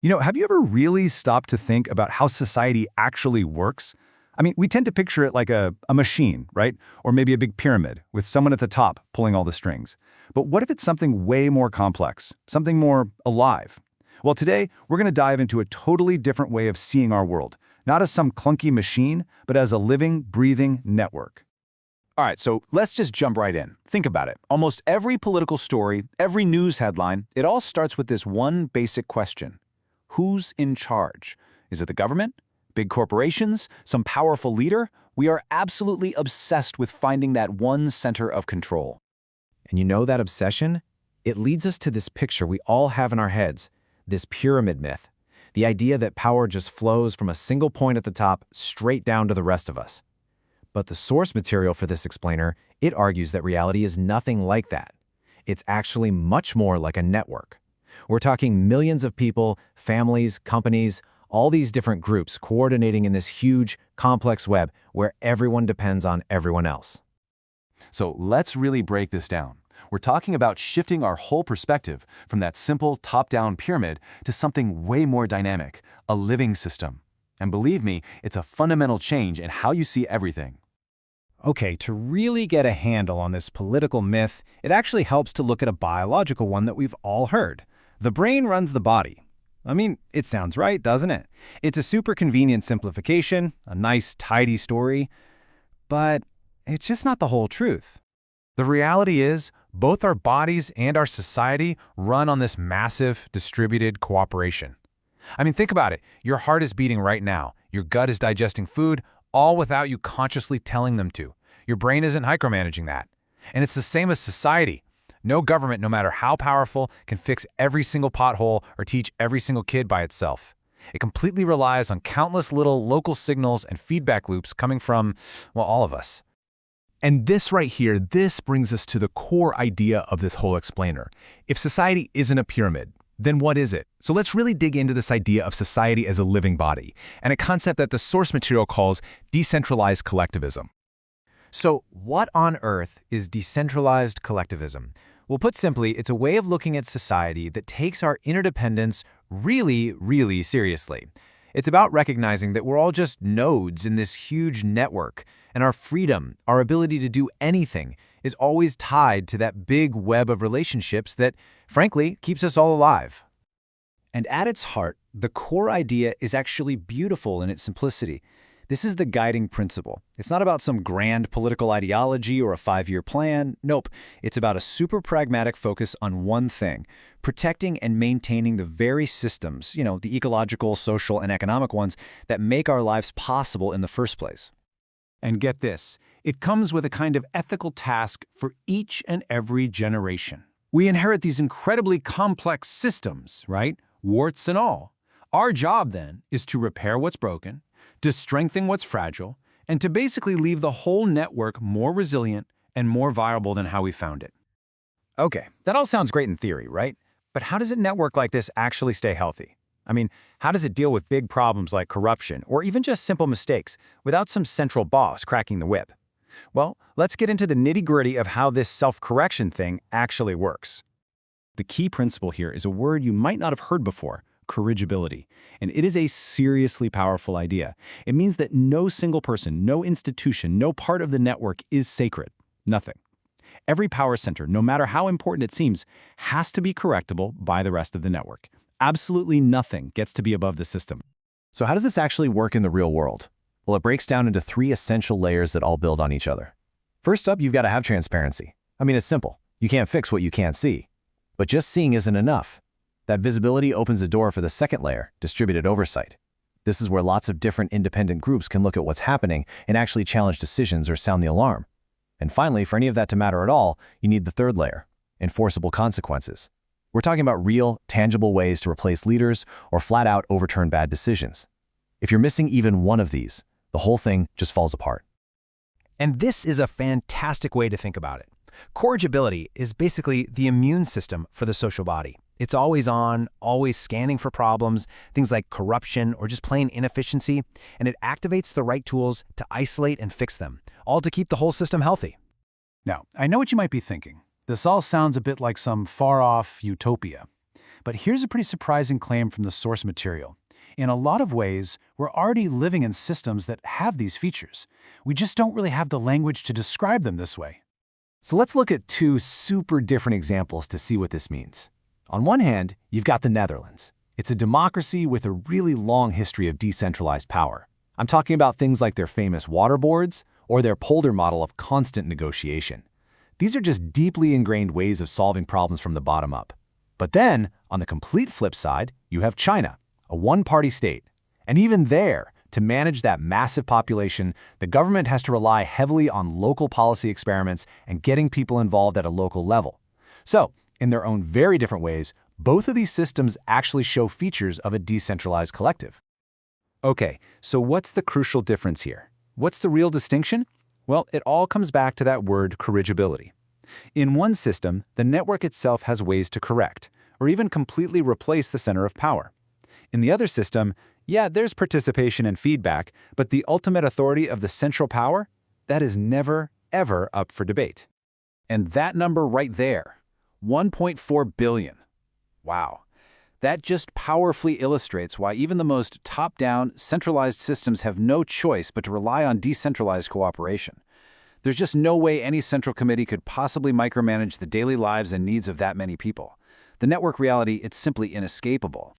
Have you ever really stopped to think about how society actually works? I mean, we tend to picture it like a machine, right? Or maybe a big pyramid with someone at the top pulling all the strings. But what if it's something way more complex, something more alive? Well, today, we're going to dive into a totally different way of seeing our world, not as some clunky machine, but as a living, breathing network. All right, so let's just jump right in. Think about it. Almost every political story, every news headline, it all starts with this one basic question. Who's in charge? Is it the government? Big corporations? Some powerful leader? We are absolutely obsessed with finding that one center of control. And you know that obsession? It leads us to this picture we all have in our heads, this pyramid myth, the idea that power just flows from a single point at the top straight down to the rest of us. But the source material for this explainer, it argues that reality is nothing like that. It's actually much more like a network. We're talking millions of people, families, companies, all these different groups coordinating in this huge, complex web where everyone depends on everyone else. So let's really break this down. We're talking about shifting our whole perspective from that simple top-down pyramid to something way more dynamic, a living system. And believe me, it's a fundamental change in how you see everything. Okay, to really get a handle on this political myth, it actually helps to look at a biological one that we've all heard. The brain runs the body. I mean, it sounds right, doesn't it? It's a super convenient simplification, a nice, tidy story, but it's just not the whole truth. The reality is, both our bodies and our society run on this massive, distributed cooperation. I mean, think about it. Your heart is beating right now. Your gut is digesting food, all without you consciously telling them to. Your brain isn't micromanaging that. And it's the same as society. No government, no matter how powerful, can fix every single pothole or teach every single kid by itself. It completely relies on countless little local signals and feedback loops coming from, well, all of us. And this right here, this brings us to the core idea of this whole explainer. If society isn't a pyramid, then what is it? So let's really dig into this idea of society as a living body, and a concept that the source material calls decentralized collectivism. So what on earth is decentralized collectivism? Well, put simply, it's a way of looking at society that takes our interdependence really, really seriously. It's about recognizing that we're all just nodes in this huge network, and our freedom, our ability to do anything, is always tied to that big web of relationships that, frankly, keeps us all alive. And at its heart, the core idea is actually beautiful in its simplicity. This is the guiding principle. It's not about some grand political ideology or a 5-year plan. Nope. It's about a super pragmatic focus on one thing, protecting and maintaining the very systems, the ecological, social, and economic ones that make our lives possible in the first place. And get this, it comes with a kind of ethical task for each and every generation. We inherit these incredibly complex systems, right? Warts and all. Our job, then, is to repair what's broken, to strengthen what's fragile, and to basically leave the whole network more resilient and more viable than how we found it. Okay, that all sounds great in theory, right? But how does a network like this actually stay healthy? I mean, how does it deal with big problems like corruption or even just simple mistakes without some central boss cracking the whip? Well, let's get into the nitty-gritty of how this self-correction thing actually works. The key principle here is a word you might not have heard before: corrigibility. And it is a seriously powerful idea. It means that no single person, no institution, no part of the network is sacred. Nothing. Every power center, no matter how important it seems, has to be correctable by the rest of the network. Absolutely nothing gets to be above the system. So how does this actually work in the real world? Well, it breaks down into 3 essential layers that all build on each other. First up, you've got to have transparency. I mean, it's simple. You can't fix what you can't see. But just seeing isn't enough. That visibility opens the door for the second layer, distributed oversight. This is where lots of different independent groups can look at what's happening and actually challenge decisions or sound the alarm. And finally, for any of that to matter at all, you need the third layer, enforceable consequences. We're talking about real, tangible ways to replace leaders or flat out overturn bad decisions. If you're missing even one of these, the whole thing just falls apart. And this is a fantastic way to think about it. Corrigibility is basically the immune system for the social body. It's always on, always scanning for problems, things like corruption or just plain inefficiency, and it activates the right tools to isolate and fix them, all to keep the whole system healthy. Now, I know what you might be thinking. This all sounds a bit like some far-off utopia. But here's a pretty surprising claim from the source material. In a lot of ways, we're already living in systems that have these features. We just don't really have the language to describe them this way. So let's look at two super different examples to see what this means. On one hand, you've got the Netherlands. It's a democracy with a really long history of decentralized power. I'm talking about things like their famous water boards or their polder model of constant negotiation. These are just deeply ingrained ways of solving problems from the bottom up. But then, on the complete flip side, you have China, a one-party state. And even there, to manage that massive population, the government has to rely heavily on local policy experiments and getting people involved at a local level. So, in their own very different ways, both of these systems actually show features of a decentralized collective. Okay, so what's the crucial difference here? What's the real distinction? Well, it all comes back to that word corrigibility. In one system, the network itself has ways to correct, or even completely replace the center of power. In the other system, yeah, there's participation and feedback, but the ultimate authority of the central power, that is never, ever up for debate. And that number right there, 1.4 billion. Wow. That just powerfully illustrates why even the most top-down, centralized systems have no choice but to rely on decentralized cooperation. There's just no way any central committee could possibly micromanage the daily lives and needs of that many people. The network reality, it's simply inescapable.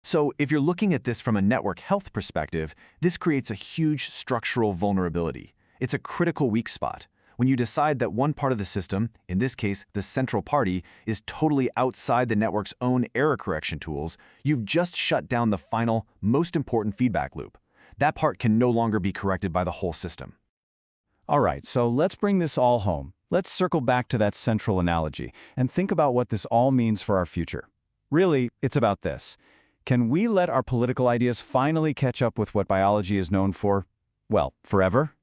So if you're looking at this from a network health perspective, this creates a huge structural vulnerability. It's a critical weak spot. When you decide that one part of the system, in this case the central party, is totally outside the network's own error correction tools, you've just shut down the final, most important feedback loop. That part can no longer be corrected by the whole system. All right, so let's bring this all home. Let's circle back to that central analogy and think about what this all means for our future. Really, it's about this. Can we let our political ideas finally catch up with what biology is known for, well, forever?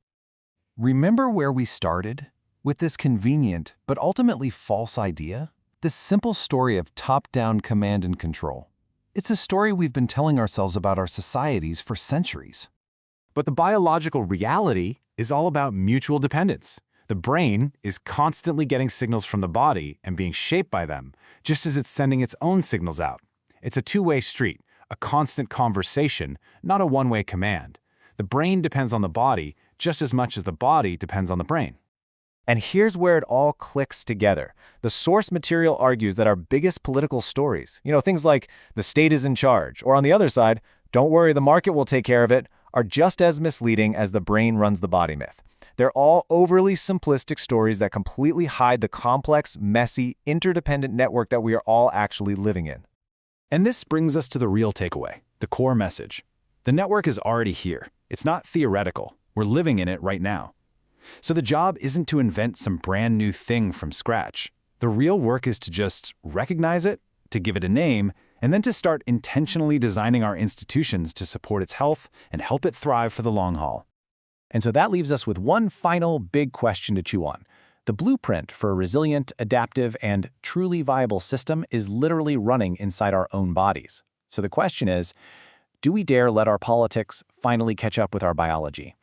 Remember where we started? With this convenient, but ultimately false idea? This simple story of top-down command and control. It's a story we've been telling ourselves about our societies for centuries. But the biological reality is all about mutual dependence. The brain is constantly getting signals from the body and being shaped by them, just as it's sending its own signals out. It's a two-way street, a constant conversation, not a one-way command. The brain depends on the body just as much as the body depends on the brain. And here's where it all clicks together. The source material argues that our biggest political stories, things like the state is in charge, or on the other side, don't worry, the market will take care of it, are just as misleading as the brain runs the body myth. They're all overly simplistic stories that completely hide the complex, messy, interdependent network that we are all actually living in. And this brings us to the real takeaway, the core message. The network is already here. It's not theoretical. We're living in it right now. So the job isn't to invent some brand new thing from scratch. The real work is to just recognize it, to give it a name, and then to start intentionally designing our institutions to support its health and help it thrive for the long haul. And so that leaves us with one final big question to chew on. The blueprint for a resilient, adaptive, and truly viable system is literally running inside our own bodies. So the question is, do we dare let our politics finally catch up with our biology?